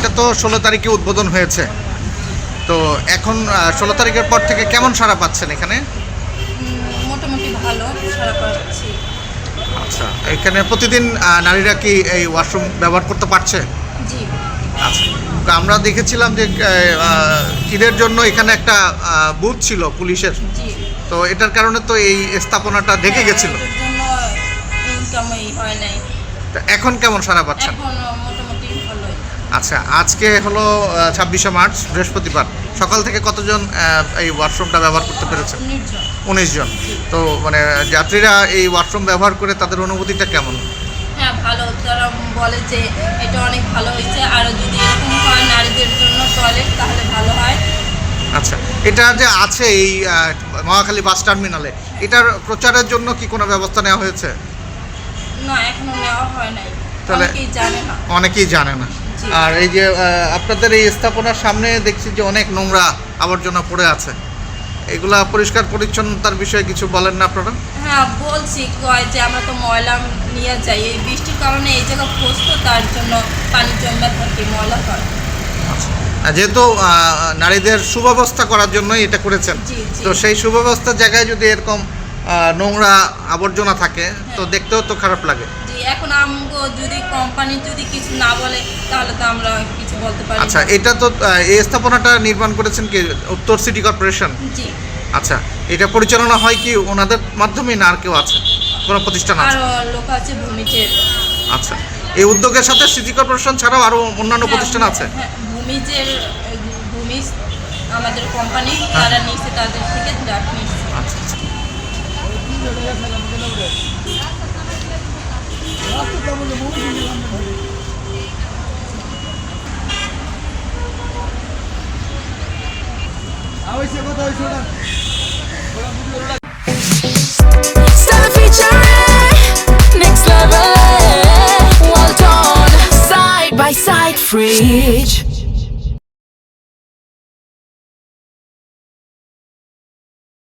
এটা তো 16 তারিখে উদ্বোধন হয়েছে, তো এখন 16 তারিখের পর থেকে কেমন সাড়া পাচ্ছেন এখানে? মোটামুটি ভালো সারা পাচ্ছি। আচ্ছা, এখানে প্রতিদিন নারীরা কি এই ওয়াশরুম ব্যবহার করতে পারছে? জি আচ্ছা, তো আমরা দেখেছিলাম যে ঈদের জন্য এখানে একটা বুথ ছিল পুলিশের, জি। তো এটার কারণে তো এই স্থাপনাটা ঢেকে গেছিল, এটার জন্য ইনকামই হয় নাই। তো এখন কেমন সাড়া পাচ্ছেন? এখন মোটামুটি ভালোই। আচ্ছা, আজকে হলো 26শে মার্চ বৃহস্পতিবার, সকাল থেকে কতজন এই ওয়াশরুমটা ব্যবহার করতে পেরেছেন? 19 জন। 19 জন। তো মানে যাত্রীরা এই ওয়াশরুম ব্যবহার করে তাদের অনুভূতিটা কেমন? হ্যাঁ ভালো, তারা বলে যে এটা অনেক ভালো হয়েছে, আরও যদি এরকম হয় নারীদের জন্য টয়লেট তাহলে ভালো হয়। আচ্ছা, এটা যে আছে এই মহাখালী বাস টার্মিনালে, এটার প্রচারের জন্য কি কোনো ব্যবস্থা নেওয়া হয়েছে? না, এখনো নেওয়া হয় নাই, তাহলে অনেকেই জানে না। অনেকেই জানে না। জি। আর এই যে আপনাদের এই স্থাপনার সামনে দেখছি যে অনেক নোংরা আবর্জনা পড়ে আছে, এগুলা পরিষ্কার পরিচ্ছন্নতার বিষয়ে কিছু বলেন না আপনারা? হ্যাঁ বলছি, কয় যে আমরা তো ময়লা নিয়ে যাই, এই বৃষ্টির কারণে এই জায়গা ফসত, তার জন্য পানি জমে থাকে, ময়লা হয়। আচ্ছা, যেহেতু নারীদের সুব্যবস্থা করার জন্যই এটা করেছেন, জি, জি। তো সেই সুব্যবস্থার জায়গায় যদি এরকম নোংরা আবর্জনা থাকে তো দেখতেও তো খারাপ লাগে। জি, এখন আমগো যদি কোম্পানি যদি কিছু না বলে তাহলে তো আমরা কিছু বলতে পারি আচ্ছা, না। এটা তো এই স্থাপনাটা নির্মাণ করেছেন কি উত্তর সিটি কর্পোরেশন? জি। আচ্ছা, এটা পরিচালনা হয় কি ওনাদের মাধ্যমে না আর কেউ আছে, কোনো প্রতিষ্ঠান আছে? আরও লোক আছে ভূমিজের। আচ্ছা, এই উদ্যোগের সাথে সিটি কর্পোরেশন ছাড়াও আরও অন্যান্য প্রতিষ্ঠান আছে? হ্যাঁ, ভূমিজের ভূমিজ আমাদের কোম্পানি, তারা নিচ্ছে, তাদের থেকে ডাক নিচ্ছে। আচ্ছা আচ্ছা। Stella featuring next level, well done, side by side fridge.